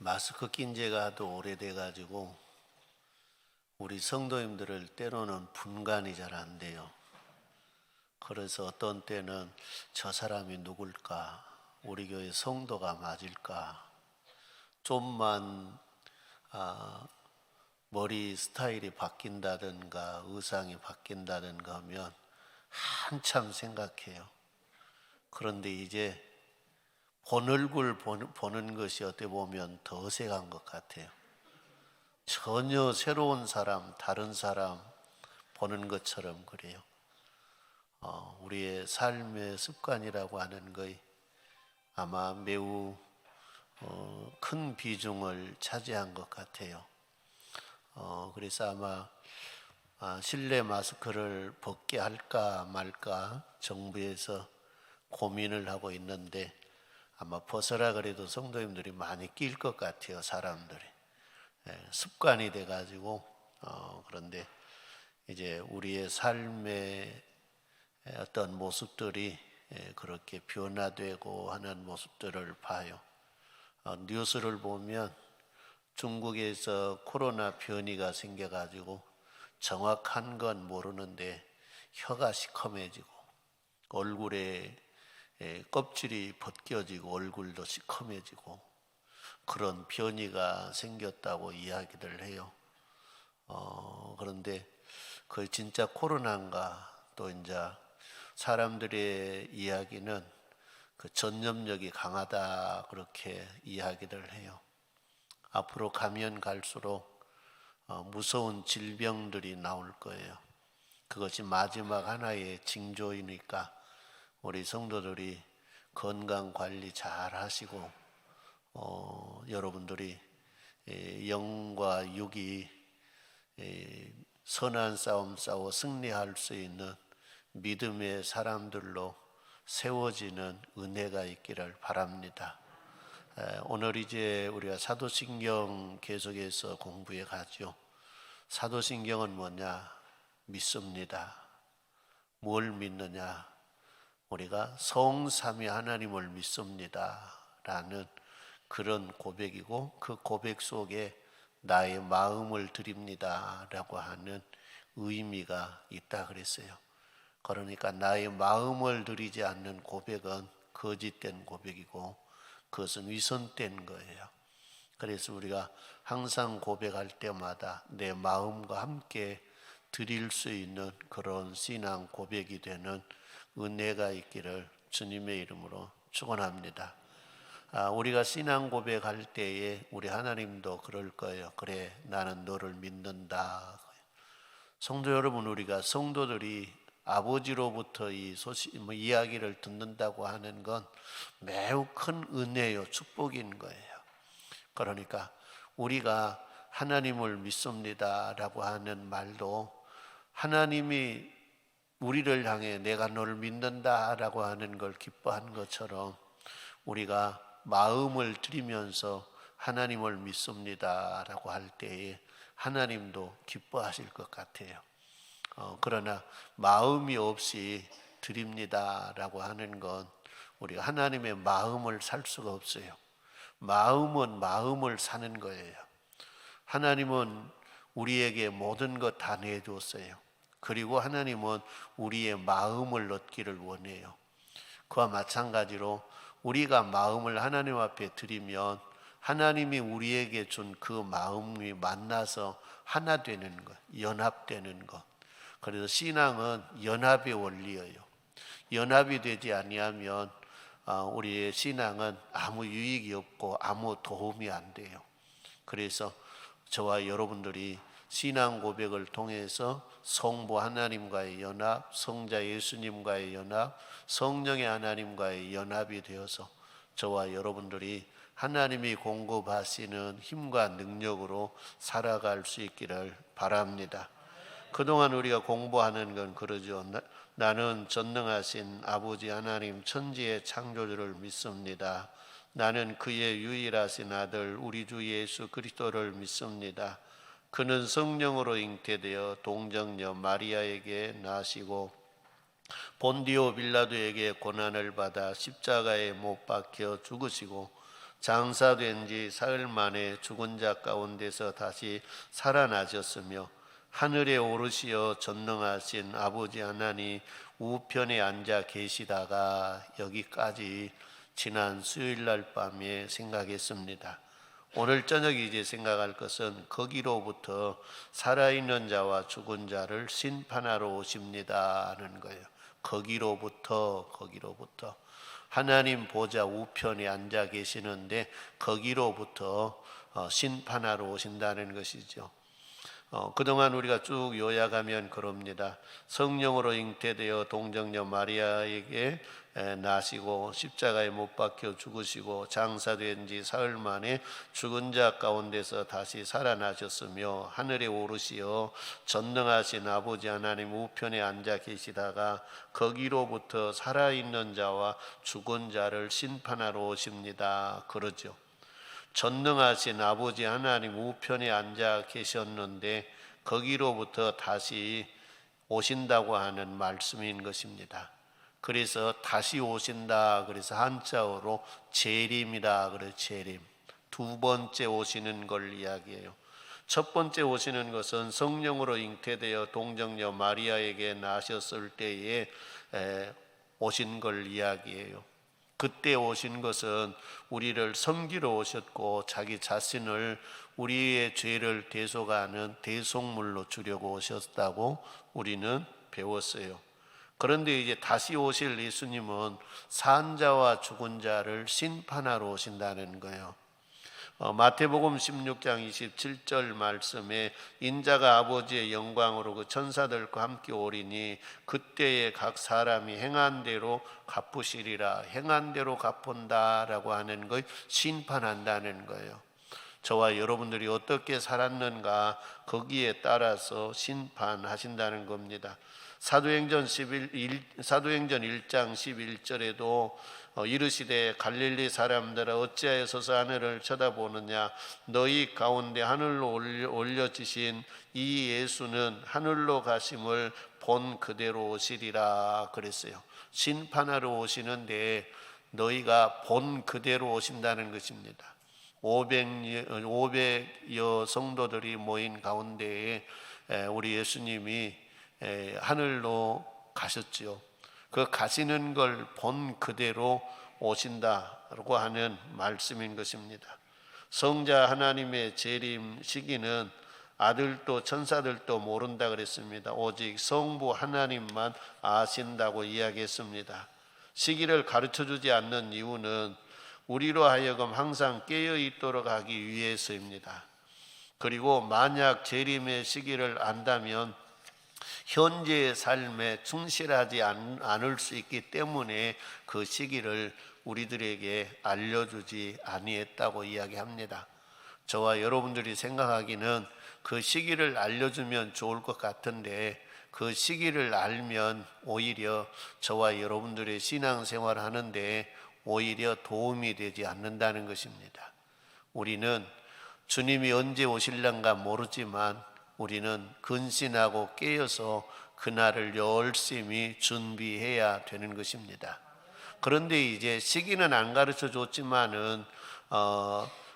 마스크 낀 지가 하도 오래돼 가지고 우리 성도님들을 때로는 분간이 잘 안 돼요. 그래서 어떤 때는 저 사람이 누굴까? 우리 교회 성도가 맞을까? 좀만 머리 스타일이 바뀐다든가 의상이 바뀐다든가 하면 한참 생각해요. 그런데 이제 본 얼굴 보는 것이 어떻게 보면 더 어색한 것 같아요. 전혀 새로운 사람, 다른 사람 보는 것처럼 그래요. 우리의 삶의 습관이라고 하는 것이 아마 매우 큰 비중을 차지한 것 같아요. 그래서 아마 실내 마스크를 벗게 할까 말까 정부에서 고민을 하고 있는데 아마 벗으라 그래도 성도님들이 많이 낄 것 같아요. 사람들이 습관이 돼가지고 그런데 이제 우리의 삶의 어떤 모습들이 그렇게 변화되고 하는 모습들을 봐요. 뉴스를 보면 중국에서 코로나 변이가 생겨가지고 정확한 건 모르는데 혀가 시커매지고 얼굴에 껍질이 벗겨지고 얼굴도 시커매지고 그런 변이가 생겼다고 이야기를 해요. 그런데 그 진짜 코로나인가 또 이제 사람들의 이야기는 그 전염력이 강하다 그렇게 이야기를 해요. 앞으로 가면 갈수록 무서운 질병들이 나올 거예요. 그것이 마지막 하나의 징조이니까 우리 성도들이 건강 관리 잘 하시고 여러분들이 영과 육이 선한 싸움 싸워 승리할 수 있는 믿음의 사람들로 세워지는 은혜가 있기를 바랍니다. 오늘 이제 우리가 사도신경 계속해서 공부해 가죠. 사도신경은 뭐냐? 믿습니다. 뭘 믿느냐? 우리가 성삼위 하나님을 믿습니다 라는 그런 고백이고 그 고백 속에 나의 마음을 드립니다 라고 하는 의미가 있다 그랬어요. 그러니까 나의 마음을 드리지 않는 고백은 거짓된 고백이고 그것은 위선된 거예요. 그래서 우리가 항상 고백할 때마다 내 마음과 함께 드릴 수 있는 그런 신앙 고백이 되는 은혜가 있기를 주님의 이름으로 축원합니다. 우리가 신앙 고백할 때에 우리 하나님도 그럴 거예요. 그래, 나는 너를 믿는다. 성도 여러분, 우리가 성도들이 아버지로부터 이 이야기를 듣는다고 하는 건 매우 큰 은혜요, 축복인 거예요. 그러니까 우리가 하나님을 믿습니다라고 하는 말도 하나님이 우리를 향해 내가 너를 믿는다라고 하는 걸 기뻐한 것처럼 우리가 마음을 드리면서 하나님을 믿습니다라고 할 때에 하나님도 기뻐하실 것 같아요. 그러나 마음이 없이 드립니다라고 하는 건 우리가 하나님의 마음을 살 수가 없어요. 마음은 마음을 사는 거예요. 하나님은 우리에게 모든 것 다 내줬어요. 그리고 하나님은 우리의 마음을 얻기를 원해요. 그와 마찬가지로 우리가 마음을 하나님 앞에 드리면 하나님이 우리에게 준 그 마음이 만나서 하나 되는 것, 연합되는 것. 그래서 신앙은 연합의 원리예요. 연합이 되지 아니하면 우리의 신앙은 아무 유익이 없고 아무 도움이 안 돼요. 그래서 저와 여러분들이 신앙 고백을 통해서 성부 하나님과의 연합, 성자 예수님과의 연합, 성령의 하나님과의 연합이 되어서 저와 여러분들이 하나님이 공급하시는 힘과 능력으로 살아갈 수 있기를 바랍니다. 그동안 우리가 공부하는 건 그러죠. 나는 전능하신 아버지 하나님 천지의 창조주를 믿습니다. 나는 그의 유일하신 아들 우리 주 예수 그리스도를 믿습니다. 그는 성령으로 잉태되어 동정녀 마리아에게 나시고 본디오 빌라도에게 고난을 받아 십자가에 못 박혀 죽으시고 장사된 지 사흘 만에 죽은 자 가운데서 다시 살아나셨으며 하늘에 오르시어 전능하신 아버지 하나님 우편에 앉아 계시다가 여기까지 지난 수요일 날 밤에 생각했습니다. 오늘 저녁 이제 생각할 것은 거기로부터 살아있는 자와 죽은 자를 심판하러 오십니다 하는 거예요. 거기로부터 하나님 보좌 우편에 앉아 계시는데 거기로부터 심판하러 오신다는 것이죠. 그동안 우리가 쭉 요약하면 그럽니다. 성령으로 잉태되어 동정녀 마리아에게 나시고 십자가에 못 박혀 죽으시고 장사된 지 사흘 만에 죽은 자 가운데서 다시 살아나셨으며 하늘에 오르시어 전능하신 아버지 하나님 우편에 앉아 계시다가 거기로부터 살아있는 자와 죽은 자를 심판하러 오십니다. 그러죠. 전능하신 아버지 하나님 우편에 앉아 계셨는데 거기로부터 다시 오신다고 하는 말씀인 것입니다. 그래서 다시 오신다, 그래서 한자어로 재림이라 그래요. 재림. 두 번째 오시는 걸 이야기해요. 첫 번째 오시는 것은 성령으로 잉태되어 동정녀 마리아에게 나셨을 때에 오신 걸 이야기해요. 그때 오신 것은 우리를 섬기러 오셨고 자기 자신을 우리의 죄를 대속하는 대속물로 주려고 오셨다고 우리는 배웠어요. 그런데 이제 다시 오실 예수님은 산 자와 죽은 자를 심판하러 오신다는 거예요. 마태복음 16장 27절 말씀에 인자가 아버지의 영광으로 그 천사들과 함께 오리니 그때에 각 사람이 행한 대로 갚으시리라. 행한 대로 갚은다라고 하는 걸 심판한다는 거예요. 저와 여러분들이 어떻게 살았는가 거기에 따라서 심판하신다는 겁니다. 사도행전 1장 11절에도 이르시되 갈릴리 사람들아 어찌하여 서서 하늘을 쳐다보느냐 너희 가운데 하늘로 올려지신 이 예수는 하늘로 가심을 본 그대로 오시리라 그랬어요. 심판하러 오시는데 너희가 본 그대로 오신다는 것입니다. 500여 성도들이 모인 가운데에 우리 예수님이 하늘로 가셨지요. 그 가시는 걸 본 그대로 오신다라고 하는 말씀인 것입니다. 성자 하나님의 재림 시기는 아들도 천사들도 모른다 그랬습니다. 오직 성부 하나님만 아신다고 이야기했습니다. 시기를 가르쳐주지 않는 이유는 우리로 하여금 항상 깨어 있도록 하기 위해서입니다. 그리고 만약 재림의 시기를 안다면 현재의 삶에 충실하지 않을 수 있기 때문에 그 시기를 우리들에게 알려주지 아니했다고 이야기합니다. 저와 여러분들이 생각하기는 그 시기를 알려주면 좋을 것 같은데 그 시기를 알면 오히려 저와 여러분들의 신앙생활을 하는데 오히려 도움이 되지 않는다는 것입니다. 우리는 주님이 언제 오실런가 모르지만 우리는 근신하고 깨어서 그날을 열심히 준비해야 되는 것입니다. 그런데 이제 시기는 안 가르쳐 줬지만은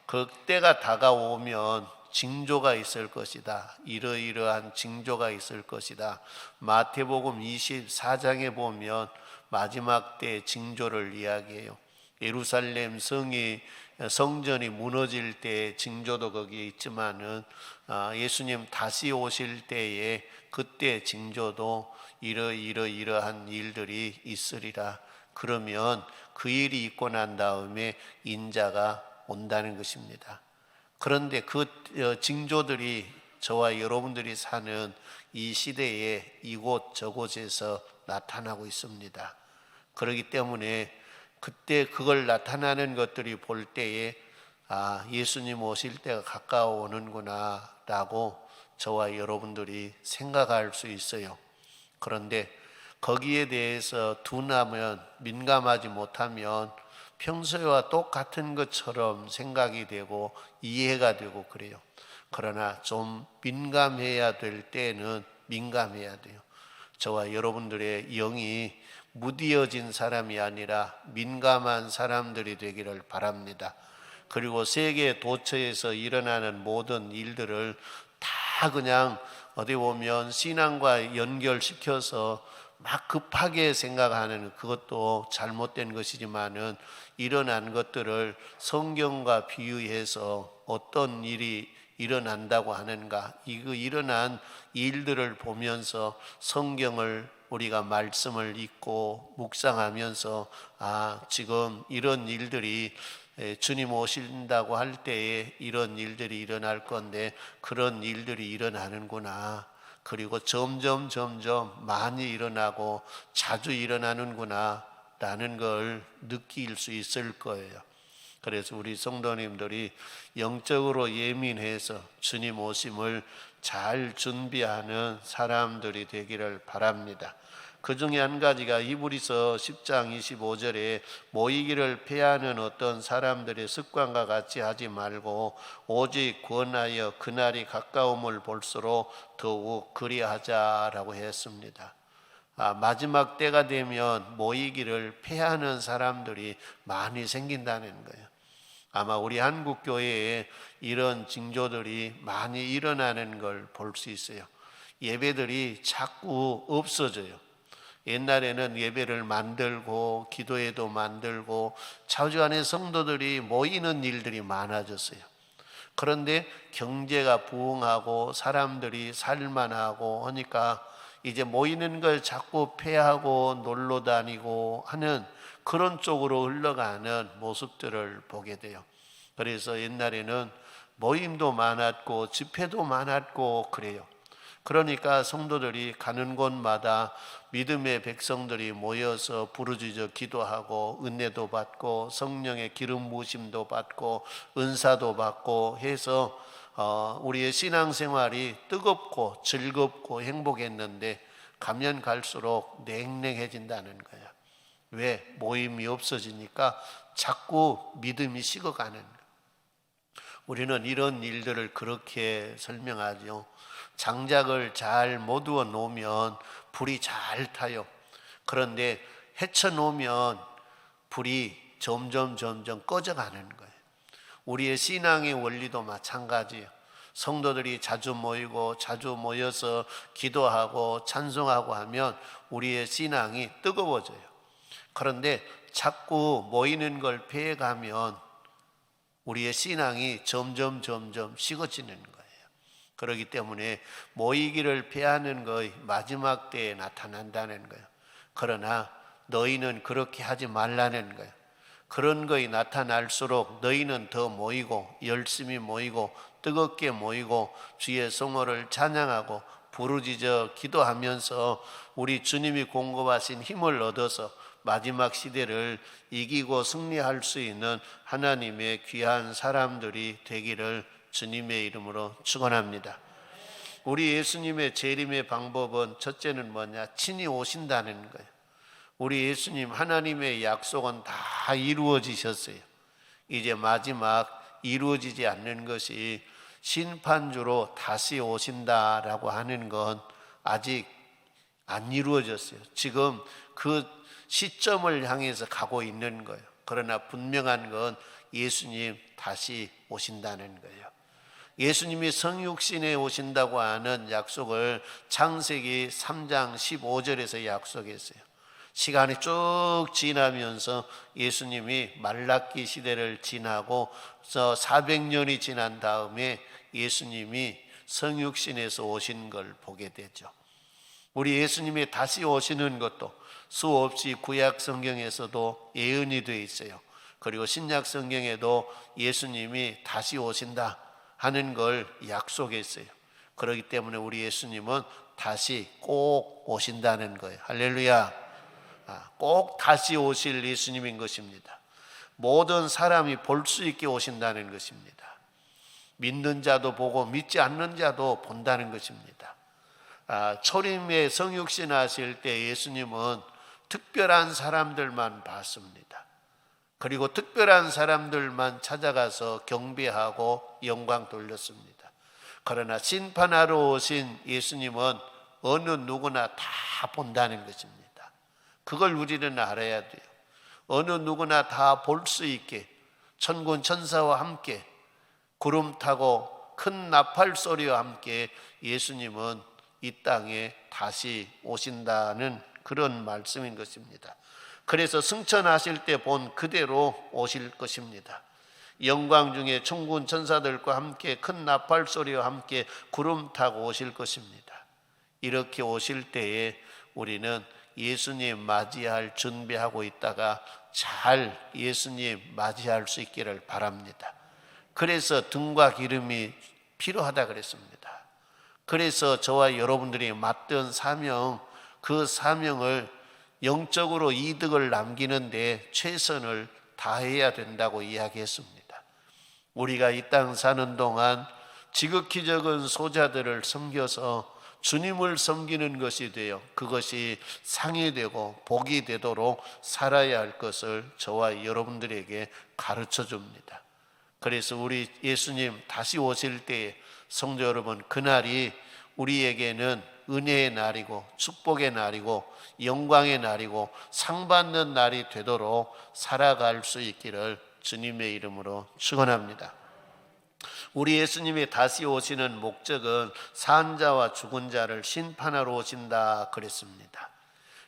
그 때가 다가오면 징조가 있을 것이다. 이러이러한 징조가 있을 것이다. 마태복음 24장에 보면 마지막 때 징조를 이야기해요. 예루살렘 성전이 무너질 때 징조도 거기에 있지만은 예수님 다시 오실 때에 그때 징조도 이러한 일들이 있으리라. 그러면 그 일이 있고 난 다음에 인자가 온다는 것입니다. 그런데 그 징조들이 저와 여러분들이 사는 이 시대에 이곳 저곳에서 나타나고 있습니다. 그렇기 때문에 그때 그걸 나타나는 것들이 볼 때에 예수님 오실 때가 가까워오는구나 라고 저와 여러분들이 생각할 수 있어요. 그런데 거기에 대해서 둔하면 민감하지 못하면 평소와 똑같은 것처럼 생각이 되고 이해가 되고 그래요. 그러나 좀 민감해야 될 때는 민감해야 돼요. 저와 여러분들의 영이 무디어진 사람이 아니라 민감한 사람들이 되기를 바랍니다. 그리고 세계 도처에서 일어나는 모든 일들을 다 그냥 어디 보면 신앙과 연결시켜서 막 급하게 생각하는 그것도 잘못된 것이지만은 일어난 것들을 성경과 비유해서 어떤 일이 일어난다고 하는가, 이거 일어난 일들을 보면서 성경을 우리가 말씀을 읽고 묵상하면서 지금 이런 일들이 주님 오신다고 할 때에 이런 일들이 일어날 건데 그런 일들이 일어나는구나. 그리고 점점 많이 일어나고 자주 일어나는구나 라는 걸 느낄 수 있을 거예요. 그래서 우리 성도님들이 영적으로 예민해서 주님 오심을 잘 준비하는 사람들이 되기를 바랍니다. 그 중에 한 가지가 히브리서 10장 25절에 모이기를 패하는 어떤 사람들의 습관과 같이 하지 말고 오직 권하여 그날이 가까움을 볼수록 더욱 그리하자라고 했습니다. 마지막 때가 되면 모이기를 패하는 사람들이 많이 생긴다는 거예요. 아마 우리 한국 교회에 이런 징조들이 많이 일어나는 걸 볼 수 있어요. 예배들이 자꾸 없어져요. 옛날에는 예배를 만들고 기도회도 만들고 자주 안에 성도들이 모이는 일들이 많아졌어요. 그런데 경제가 부흥하고 사람들이 살만하고 하니까 이제 모이는 걸 자꾸 폐하고 놀러 다니고 하는 그런 쪽으로 흘러가는 모습들을 보게 돼요. 그래서 옛날에는 모임도 많았고 집회도 많았고 그래요. 그러니까 성도들이 가는 곳마다 믿음의 백성들이 모여서 부르짖어 기도하고 은혜도 받고 성령의 기름 부으심도 받고 은사도 받고 해서 우리의 신앙생활이 뜨겁고 즐겁고 행복했는데 가면 갈수록 냉랭해진다는 거예요. 왜? 모임이 없어지니까 자꾸 믿음이 식어가는 거예요. 우리는 이런 일들을 그렇게 설명하죠. 장작을 잘 모두어 놓으면 불이 잘 타요. 그런데 헤쳐 놓으면 불이 점점 꺼져가는 거예요. 우리의 신앙의 원리도 마찬가지예요. 성도들이 자주 모이고 자주 모여서 기도하고 찬송하고 하면 우리의 신앙이 뜨거워져요. 그런데 자꾸 모이는 걸 피해가면 우리의 신앙이 점점 식어지는 거예요. 그렇기 때문에 모이기를 피하는 것이 마지막 때에 나타난다는 거예요. 그러나 너희는 그렇게 하지 말라는 거예요. 그런 것이 나타날수록 너희는 더 모이고 열심히 모이고 뜨겁게 모이고 주의 성호를 찬양하고 부르짖어 기도하면서 우리 주님이 공급하신 힘을 얻어서 마지막 시대를 이기고 승리할 수 있는 하나님의 귀한 사람들이 되기를 주님의 이름으로 축원합니다. 우리 예수님의 재림의 방법은 첫째는 뭐냐? 친히 오신다는 거예요. 우리 예수님 하나님의 약속은 다 이루어지셨어요. 이제 마지막 이루어지지 않는 것이 심판주로 다시 오신다라고 하는 건 아직 안 이루어졌어요. 지금 그 시점을 향해서 가고 있는 거예요. 그러나 분명한 건 예수님 다시 오신다는 거예요. 예수님이 성육신에 오신다고 하는 약속을 창세기 3장 15절에서 약속했어요. 시간이 쭉 지나면서 예수님이 말라기 시대를 지나고 400년이 지난 다음에 예수님이 성육신에서 오신 걸 보게 되죠. 우리 예수님이 다시 오시는 것도 수없이 구약 성경에서도 예언이 되어 있어요. 그리고 신약 성경에도 예수님이 다시 오신다 하는 걸 약속했어요. 그렇기 때문에 우리 예수님은 다시 꼭 오신다는 거예요. 할렐루야. 꼭 다시 오실 예수님인 것입니다. 모든 사람이 볼 수 있게 오신다는 것입니다. 믿는 자도 보고 믿지 않는 자도 본다는 것입니다. 초림에 성육신 하실 때 예수님은 특별한 사람들만 봤습니다. 그리고 특별한 사람들만 찾아가서 경배하고 영광 돌렸습니다. 그러나 심판하러 오신 예수님은 어느 누구나 다 본다는 것입니다. 그걸 우리는 알아야 돼요. 어느 누구나 다 볼 수 있게 천군 천사와 함께 구름 타고 큰 나팔 소리와 함께 예수님은 이 땅에 다시 오신다는 그런 말씀인 것입니다. 그래서 승천하실 때 본 그대로 오실 것입니다. 영광 중에 천군 천사들과 함께 큰 나팔 소리와 함께 구름 타고 오실 것입니다. 이렇게 오실 때에 우리는 예수님 맞이할 준비하고 있다가 잘 예수님 맞이할 수 있기를 바랍니다. 그래서 등과 기름이 필요하다 그랬습니다. 그래서 저와 여러분들이 맡은 사명, 그 사명을 영적으로 이득을 남기는데 최선을 다해야 된다고 이야기했습니다. 우리가 이 땅 사는 동안 지극히 적은 소자들을 섬겨서 주님을 섬기는 것이 되어 그것이 상이 되고 복이 되도록 살아야 할 것을 저와 여러분들에게 가르쳐 줍니다. 그래서 우리 예수님 다시 오실 때에 성도 여러분, 그날이 우리에게는 은혜의 날이고 축복의 날이고 영광의 날이고 상 받는 날이 되도록 살아갈 수 있기를 주님의 이름으로 축원합니다. 우리 예수님이 다시 오시는 목적은 산자와 죽은 자를 심판하러 오신다 그랬습니다.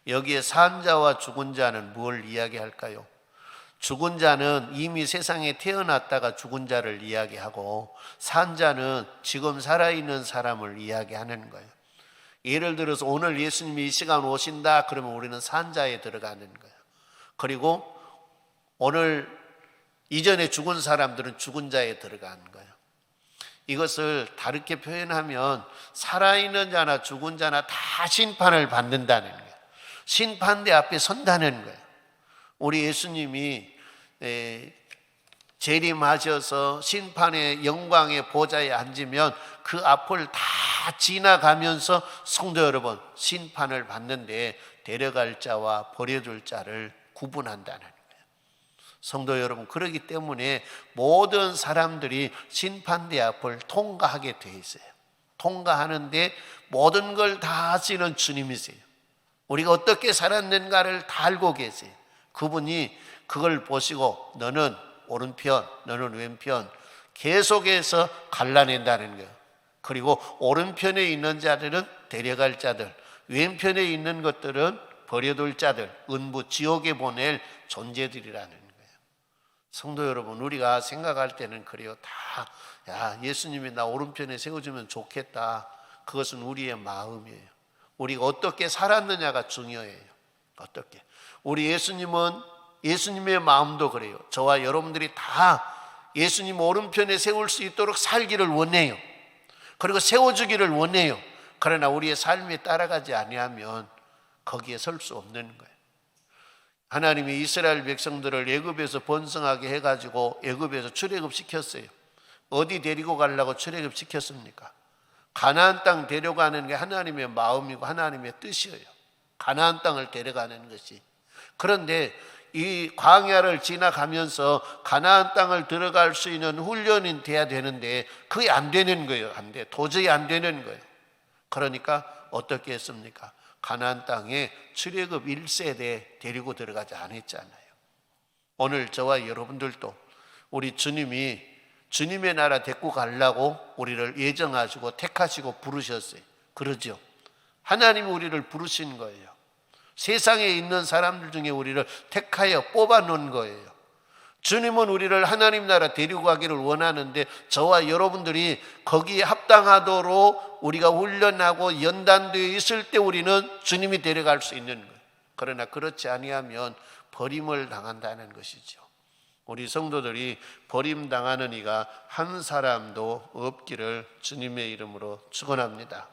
여기에 산자와 죽은 자는 뭘 이야기할까요? 죽은 자는 이미 세상에 태어났다가 죽은 자를 이야기하고 산자는 지금 살아있는 사람을 이야기하는 거예요. 예를 들어서 오늘 예수님이 이 시간 오신다 그러면 우리는 산자에 들어가는 거예요. 그리고 오늘 이전에 죽은 사람들은 죽은 자에 들어가는 거예요. 이것을 다르게 표현하면 살아있는 자나 죽은 자나 다 심판을 받는다는 거예요. 심판대 앞에 선다는 거예요. 우리 예수님이 재림하셔서 심판의 영광의 보좌에 앉으면 그 앞을 다 지나가면서 성도 여러분 심판을 받는데 데려갈 자와 버려둘 자를 구분한다는 거예요. 성도 여러분, 그렇기 때문에 모든 사람들이 심판대 앞을 통과하게 돼 있어요. 통과하는데 모든 걸 다 아시는 주님이세요. 우리가 어떻게 살았는가를 다 알고 계세요. 그분이 그걸 보시고 너는 오른편, 너는 왼편 계속해서 갈라낸다는 거예요. 그리고 오른편에 있는 자들은 데려갈 자들, 왼편에 있는 것들은 버려둘 자들, 은부 지옥에 보낼 존재들이라는 거예요. 성도 여러분, 우리가 생각할 때는 그래요. 예수님이 나 오른편에 세워주면 좋겠다. 그것은 우리의 마음이에요. 우리가 어떻게 살았느냐가 중요해요. 어떻게? 우리 예수님은 예수님의 마음도 그래요. 저와 여러분들이 다 예수님 오른편에 세울 수 있도록 살기를 원해요. 그리고 세워주기를 원해요. 그러나 우리의 삶에 따라가지 아니하면 거기에 설 수 없는 거예요. 하나님이 이스라엘 백성들을 애굽에서 번성하게 해가지고 애굽에서 출애굽시켰어요. 어디 데리고 가려고 출애굽시켰습니까? 가나안 땅 데려가는 게 하나님의 마음이고 하나님의 뜻이에요. 가나안 땅을 데려가는 것이. 그런데 이 광야를 지나가면서 가나안 땅을 들어갈 수 있는 훈련이 돼야 되는데 그게 안 되는 거예요. 안 돼. 도저히 안 되는 거예요. 그러니까 어떻게 했습니까? 가나안 땅에 출애굽 1세대 데리고 들어가지 않았잖아요. 오늘 저와 여러분들도 우리 주님이 주님의 나라 데리고 가려고 우리를 예정하시고 택하시고 부르셨어요. 그러죠. 하나님이 우리를 부르신 거예요. 세상에 있는 사람들 중에 우리를 택하여 뽑아놓은 거예요. 주님은 우리를 하나님 나라 데리고 가기를 원하는데 저와 여러분들이 거기에 합당하도록 우리가 훈련하고 연단되어 있을 때 우리는 주님이 데려갈 수 있는 거예요. 그러나 그렇지 아니하면 버림을 당한다는 것이죠. 우리 성도들이 버림당하는 이가 한 사람도 없기를 주님의 이름으로 축원합니다.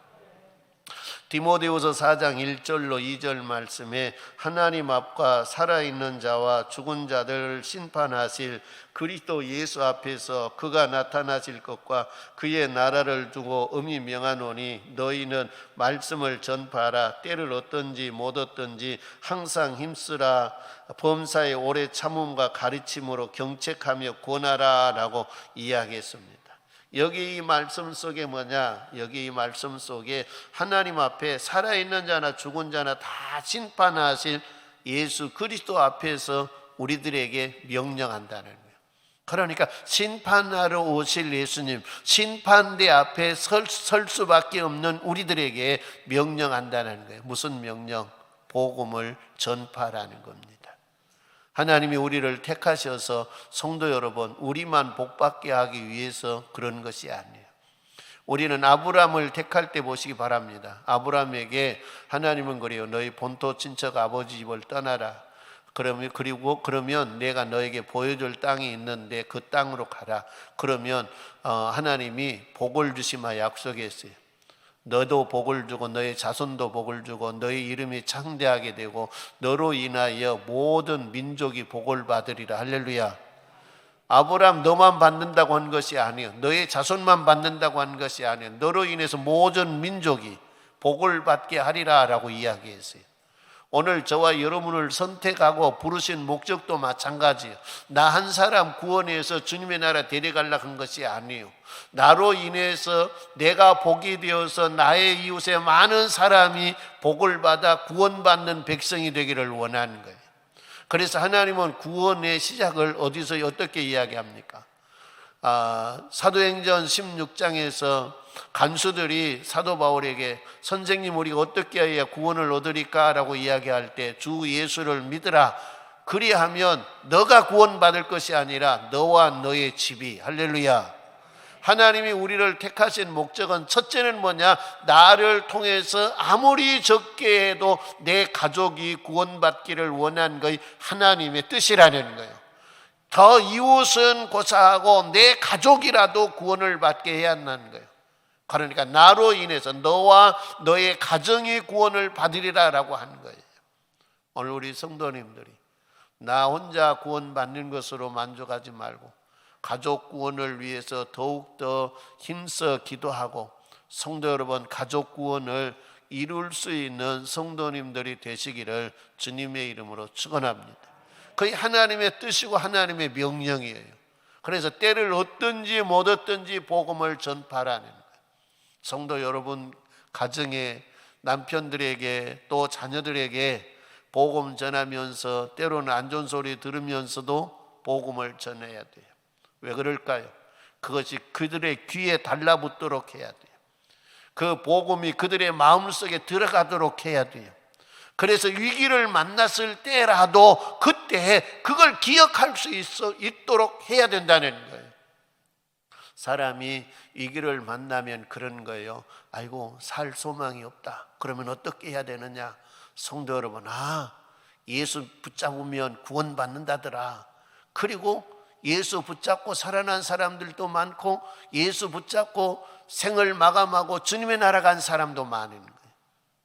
디모데후서 4장 1절로 2절 말씀에 하나님 앞과 살아있는 자와 죽은 자들을 심판하실 그리스도 예수 앞에서 그가 나타나실 것과 그의 나라를 두고 엄히 명하노니 너희는 말씀을 전파하라. 때를 얻든지 못 얻든지 항상 힘쓰라. 범사의 오래 참음과 가르침으로 경책하며 권하라 라고 이야기했습니다. 여기 이 말씀 속에 뭐냐? 여기 이 말씀 속에 하나님 앞에 살아있는 자나 죽은 자나 다 심판하실 예수 그리스도 앞에서 우리들에게 명령한다는 거예요. 그러니까 심판하러 오실 예수님, 심판대 앞에 설 수밖에 없는 우리들에게 명령한다는 거예요. 무슨 명령? 복음을 전파하라는 겁니다. 하나님이 우리를 택하셔서 성도 여러분, 우리만 복받게 하기 위해서 그런 것이 아니에요. 우리는 아브라함을 택할 때 보시기 바랍니다. 아브라함에게 하나님은 그래요. 너희 본토 친척 아버지 집을 떠나라. 그러면 내가 너에게 보여줄 땅이 있는데 그 땅으로 가라. 그러면 하나님이 복을 주시마 약속했어요. 너도 복을 주고 너의 자손도 복을 주고 너의 이름이 창대하게 되고 너로 인하여 모든 민족이 복을 받으리라. 할렐루야. 아브라함 너만 받는다고 한 것이 아니에요. 너의 자손만 받는다고 한 것이 아니에요. 너로 인해서 모든 민족이 복을 받게 하리라 라고 이야기했어요. 오늘 저와 여러분을 선택하고 부르신 목적도 마찬가지예요. 나 한 사람 구원해서 주님의 나라 데려가려고 한 것이 아니에요. 나로 인해서 내가 복이 되어서 나의 이웃에 많은 사람이 복을 받아 구원받는 백성이 되기를 원하는 거예요. 그래서 하나님은 구원의 시작을 어디서 어떻게 이야기합니까? 사도행전 16장에서 간수들이 사도 바울에게 선생님 우리가 어떻게 해야 구원을 얻으리까? 라고 이야기할 때 주 예수를 믿으라. 그리하면 너가 구원받을 것이 아니라 너와 너의 집이. 할렐루야. 하나님이 우리를 택하신 목적은 첫째는 뭐냐? 나를 통해서 아무리 적게 해도 내 가족이 구원받기를 원하는 것이 하나님의 뜻이라는 거예요. 더 이웃은 고사하고 내 가족이라도 구원을 받게 해야 한다는 거예요. 그러니까 나로 인해서 너와 너의 가정이 구원을 받으리라 라고 하는 거예요. 오늘 우리 성도님들이 나 혼자 구원받는 것으로 만족하지 말고 가족 구원을 위해서 더욱더 힘써 기도하고 성도 여러분 가족 구원을 이룰 수 있는 성도님들이 되시기를 주님의 이름으로 축원합니다. 그게 하나님의 뜻이고 하나님의 명령이에요. 그래서 때를 얻든지 못 얻든지 복음을 전파하라는 거예요. 성도 여러분 가정에 남편들에게 또 자녀들에게 복음 전하면서 때로는 안 좋은 소리 들으면서도 복음을 전해야 돼요. 왜 그럴까요? 그것이 그들의 귀에 달라붙도록 해야 돼요. 그 복음이 그들의 마음속에 들어가도록 해야 돼요. 그래서 위기를 만났을 때라도 그때 그걸 기억할 수 있도록 해야 된다는 거예요. 사람이 위기를 만나면 그런 거예요. 아이고 살 소망이 없다. 그러면 어떻게 해야 되느냐? 성도 여러분, 예수 붙잡으면 구원받는다더라. 그리고 예수 붙잡고 살아난 사람들도 많고 예수 붙잡고 생을 마감하고 주님의 나라 간 사람도 많은 거예요.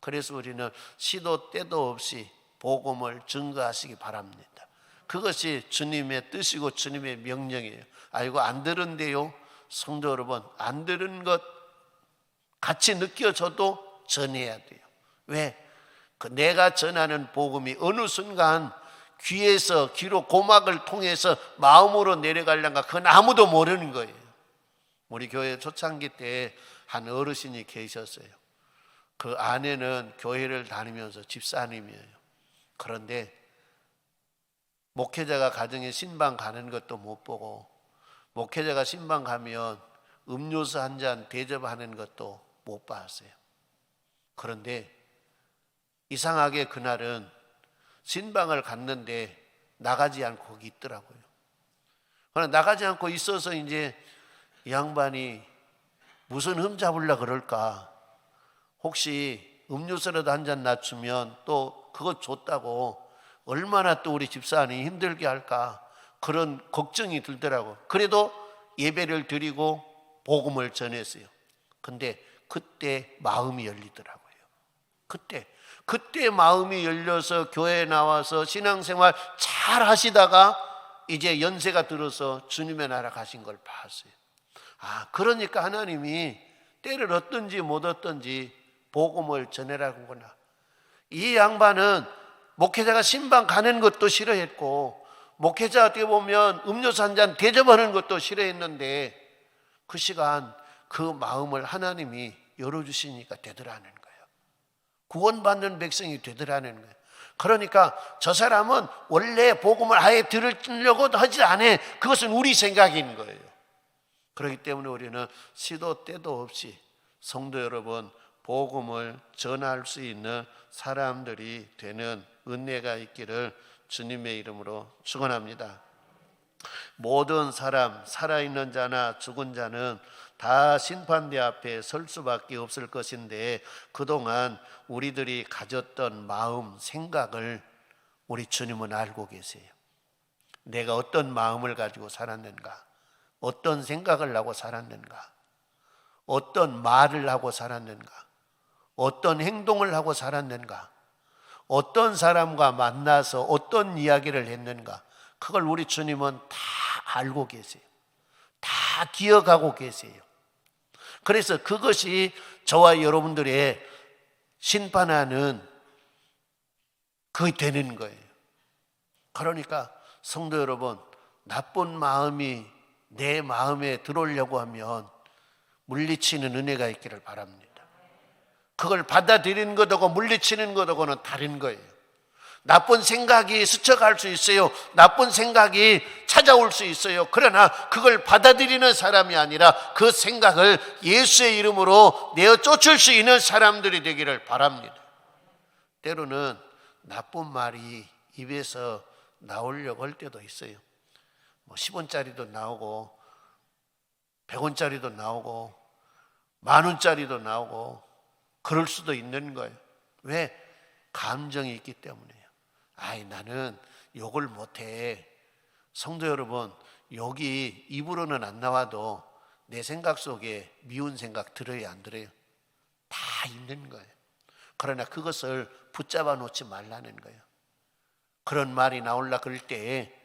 그래서 우리는 시도 때도 없이 복음을 증거하시기 바랍니다. 그것이 주님의 뜻이고 주님의 명령이에요. 아이고 안 들은데요. 성도 여러분, 안 들은 것 같이 느껴져도 전해야 돼요. 왜? 내가 전하는 복음이 어느 순간 귀에서 귀로 고막을 통해서 마음으로 내려가려는가 그건 아무도 모르는 거예요. 우리 교회 초창기 때 한 어르신이 계셨어요. 그 아내는 교회를 다니면서 집사님이에요. 그런데 목회자가 가정에 신방 가는 것도 못 보고 목회자가 신방 가면 음료수 한 잔 대접하는 것도 못 봤어요. 그런데 이상하게 그날은 신방을 갔는데 나가지 않고 거기 있더라고요. 그러나 나가지 않고 있어서 이제 이 양반이 무슨 흠 잡으려 그럴까? 혹시 음료수라도 한 잔 낮추면 또 그거 줬다고 얼마나 또 우리 집사람이 힘들게 할까? 그런 걱정이 들더라고. 그래도 예배를 드리고 복음을 전했어요. 근데 그때 마음이 열리더라고요. 그때 마음이 열려서 교회에 나와서 신앙생활 잘 하시다가 이제 연세가 들어서 주님의 나라 가신 걸 봤어요. 그러니까 하나님이 때를 얻든지 못 얻든지 복음을 전해라구나. 이 양반은 목회자가 신방 가는 것도 싫어했고 목회자 어떻게 보면 음료수 한 잔 대접하는 것도 싫어했는데 그 시간 그 마음을 하나님이 열어주시니까 되더라는 거예요. 구원받는 백성이 되더라는 거예요. 그러니까 저 사람은 원래 복음을 아예 들으려고도 하지 않아. 그것은 우리 생각인 거예요. 그렇기 때문에 우리는 시도 때도 없이 성도 여러분, 복음을 전할 수 있는 사람들이 되는 은혜가 있기를 주님의 이름으로 축원합니다. 모든 사람, 살아있는 자나 죽은 자는 다 심판대 앞에 설 수밖에 없을 것인데, 그동안 우리들이 가졌던 마음, 생각을 우리 주님은 알고 계세요. 내가 어떤 마음을 가지고 살았는가, 어떤 생각을 하고 살았는가, 어떤 말을 하고 살았는가, 어떤 행동을 하고 살았는가, 어떤 사람과 만나서 어떤 이야기를 했는가, 그걸 우리 주님은 다 알고 계세요. 다 기억하고 계세요. 그래서 그것이 저와 여러분들의 심판하는 그게 되는 거예요. 그러니까 성도 여러분, 나쁜 마음이 내 마음에 들어오려고 하면 물리치는 은혜가 있기를 바랍니다. 그걸 받아들이는 것하고 물리치는 것하고는 다른 거예요. 나쁜 생각이 스쳐갈 수 있어요. 나쁜 생각이 찾아올 수 있어요. 그러나 그걸 받아들이는 사람이 아니라 그 생각을 예수의 이름으로 내어 쫓을 수 있는 사람들이 되기를 바랍니다. 때로는 나쁜 말이 입에서 나오려고 할 때도 있어요. 10원짜리도 나오고 100원짜리도 나오고 10,000원짜리도 나오고 그럴 수도 있는 거예요. 왜? 감정이 있기 때문에요. 나는 욕을 못해. 성도 여러분, 욕이 입으로는 안 나와도 내 생각 속에 미운 생각 들어요, 안 들어요? 다 있는 거예요. 그러나 그것을 붙잡아 놓지 말라는 거예요. 그런 말이 나올라 그럴 때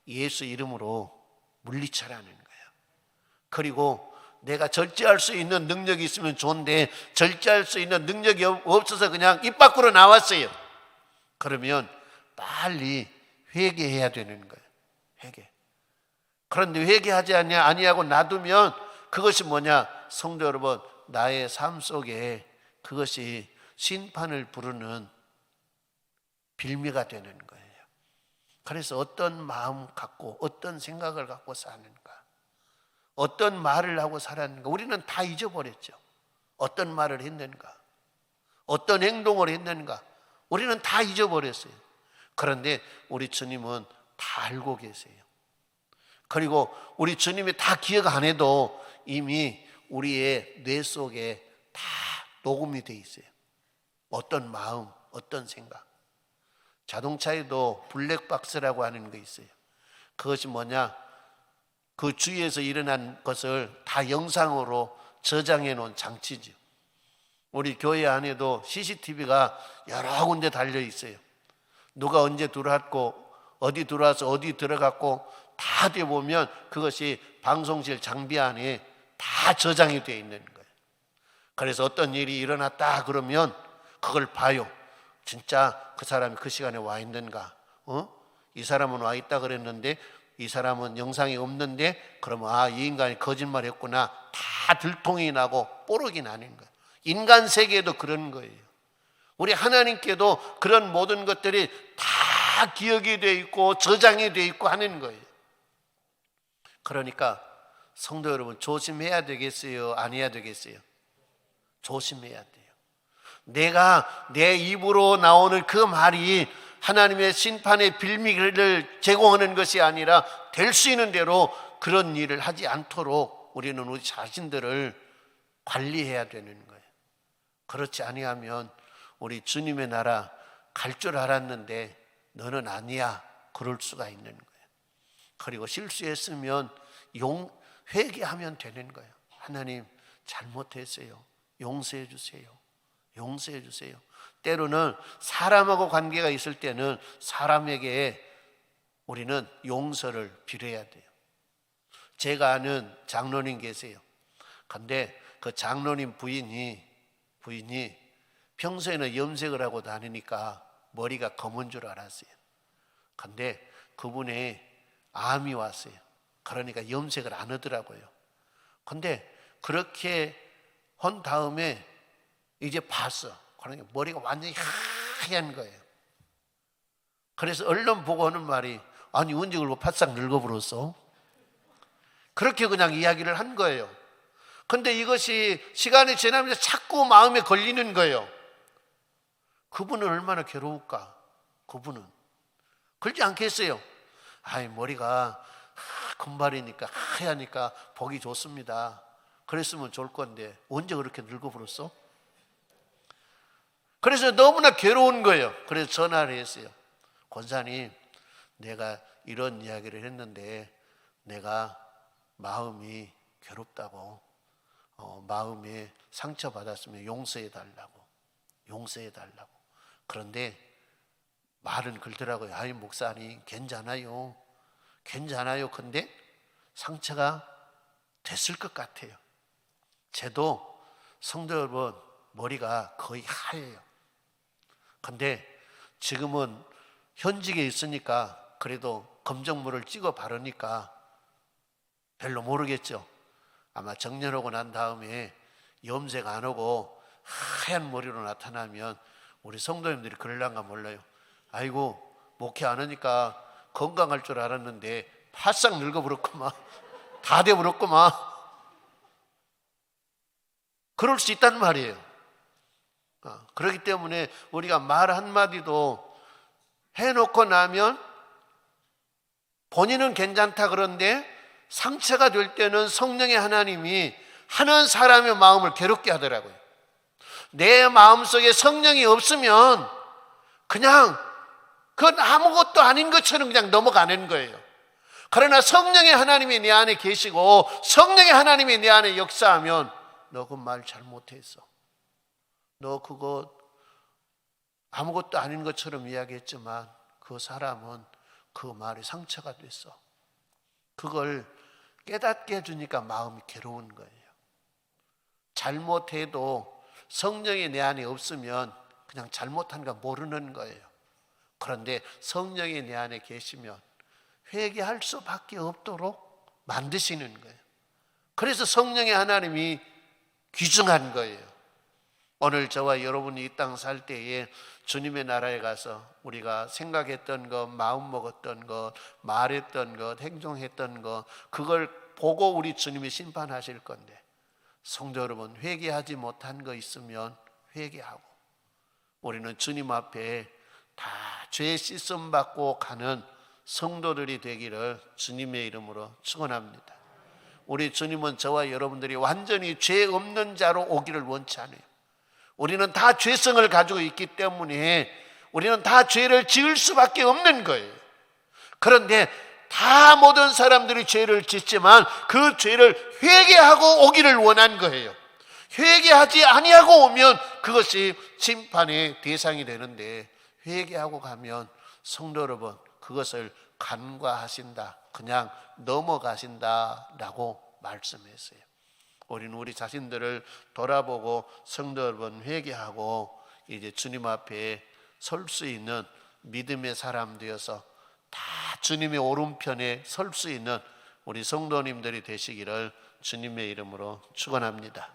예수 이름으로 물리쳐라는 거예요. 그리고 내가 절제할 수 있는 능력이 있으면 좋은데 절제할 수 있는 능력이 없어서 그냥 입 밖으로 나왔어요. 그러면 빨리 회개해야 되는 거예요. 회개. 그런데 회개하지 아니하고 놔두면 그것이 뭐냐? 성도 여러분, 나의 삶 속에 그것이 심판을 부르는 빌미가 되는 거예요. 그래서 어떤 마음 갖고 어떤 생각을 갖고 사는가, 어떤 말을 하고 살았는가, 우리는 다 잊어버렸죠. 어떤 말을 했는가, 어떤 행동을 했는가, 우리는 다 잊어버렸어요. 그런데 우리 주님은 다 알고 계세요. 그리고 우리 주님이 다 기억 안 해도 이미 우리의 뇌 속에 다 녹음이 돼 있어요. 어떤 마음, 어떤 생각. 자동차에도 블랙박스라고 하는 거 있어요. 그것이 뭐냐? 그 주위에서 일어난 것을 다 영상으로 저장해 놓은 장치죠. 우리 교회 안에도 CCTV가 여러 군데 달려 있어요. 누가 언제 들어왔고 어디 들어와서 어디 들어갔고 다 돼 보면 그것이 방송실 장비 안에 다 저장이 되어 있는 거예요. 그래서 어떤 일이 일어났다 그러면 그걸 봐요. 진짜 그 사람이 그 시간에 와 있는가? 이 사람은 와 있다 그랬는데 이 사람은 영상이 없는데 그러면 이 인간이 거짓말했구나. 다 들통이 나고 뽀록이 나는 거예요. 인간 세계에도 그런 거예요. 우리 하나님께도 그런 모든 것들이 다 기억이 되어 있고 저장이 되어 있고 하는 거예요. 그러니까 성도 여러분, 조심해야 되겠어요? 안 해야 되겠어요? 조심해야 돼요. 내가 내 입으로 나오는 그 말이 하나님의 심판의 빌미를 제공하는 것이 아니라 될 수 있는 대로 그런 일을 하지 않도록 우리는 우리 자신들을 관리해야 되는 거예요. 그렇지 아니하면 우리 주님의 나라 갈 줄 알았는데 너는 아니야, 그럴 수가 있는 거예요. 그리고 실수했으면 회개하면 되는 거예요. 하나님, 잘못했어요. 용서해 주세요. 용서해 주세요. 때로는 사람하고 관계가 있을 때는 사람에게 우리는 용서를 빌어야 돼요. 제가 아는 장로님 계세요. 근데 그 장로님 부인이 평소에는 염색을 하고 다니니까 머리가 검은 줄 알았어요. 근데 그분의 암이 왔어요. 그러니까 염색을 안 하더라고요. 근데 그렇게 한 다음에 이제 봤어. 그러니까 머리가 완전히 하얀 거예요. 그래서 얼른 보고 하는 말이, 아니 언제 그러고 바싹 늙어버렸어? 그렇게 그냥 이야기를 한 거예요. 근데 이것이 시간이 지나면서 자꾸 마음에 걸리는 거예요. 그분은 얼마나 괴로울까? 그분은 그러지 않겠어요? 아이 머리가 금발이니까 하얘니까 보기 좋습니다. 그랬으면 좋을 건데 언제 그렇게 늙어버렸어? 그래서 너무나 괴로운 거예요. 그래서 전화를 했어요. 권사님, 내가 이런 이야기를 했는데 내가 마음이 괴롭다고, 마음에 상처받았으면 용서해 달라고. 그런데 말은 그러더라고요. 아이 목사님 괜찮아요. 근데 상처가 됐을 것 같아요. 저도 성도 여러분 머리가 거의 하얘요. 근데 지금은 현직에 있으니까 그래도 검정물을 찍어 바르니까 별로 모르겠죠. 아마 정년하고 난 다음에 염색 안 하고 하얀 머리로 나타나면 우리 성도님들이 그럴란가 몰라요. 아이고 목회 안 하니까 건강할 줄 알았는데 바싹 늙어버렸구만. 다 돼버렸구만. 그럴 수 있단 말이에요. 그렇기 때문에 우리가 말 한마디도 해놓고 나면 본인은 괜찮다 그런데 상처가 될 때는 성령의 하나님이 하는 사람의 마음을 괴롭게 하더라고요. 내 마음속에 성령이 없으면 그냥 그건 아무것도 아닌 것처럼 그냥 넘어가는 거예요. 그러나 성령의 하나님이 내 안에 계시고 성령의 하나님이 내 안에 역사하면 너 그 말 잘못했어. 너 그거 아무것도 아닌 것처럼 이야기했지만 그 사람은 그 말이 상처가 됐어. 그걸 깨닫게 해주니까 마음이 괴로운 거예요. 잘못해도 성령이 내 안에 없으면 그냥 잘못한 거 모르는 거예요. 그런데 성령이 내 안에 계시면 회개할 수밖에 없도록 만드시는 거예요. 그래서 성령의 하나님이 귀중한 거예요. 오늘 저와 여러분이 이 땅 살 때에 주님의 나라에 가서 우리가 생각했던 것, 마음 먹었던 것, 말했던 것, 행동했던 것, 그걸 보고 우리 주님이 심판하실 건데, 성도 여러분 회개하지 못한 거 있으면 회개하고 우리는 주님 앞에 다 죄 씻음 받고 가는 성도들이 되기를 주님의 이름으로 축원합니다. 우리 주님은 저와 여러분들이 완전히 죄 없는 자로 오기를 원치 않아요. 우리는 다 죄성을 가지고 있기 때문에 우리는 다 죄를 지을 수밖에 없는 거예요. 그런데 다 모든 사람들이 죄를 짓지만 그 죄를 회개하고 오기를 원한 거예요. 회개하지 아니하고 오면 그것이 심판의 대상이 되는데, 회개하고 가면 성도 여러분 그것을 간과하신다, 그냥 넘어가신다라고 말씀했어요. 우리는 우리 자신들을 돌아보고 성도 여러분 회개하고 이제 주님 앞에 설 수 있는 믿음의 사람 되어서 다 주님의 오른편에 설 수 있는 우리 성도님들이 되시기를 주님의 이름으로 축원합니다.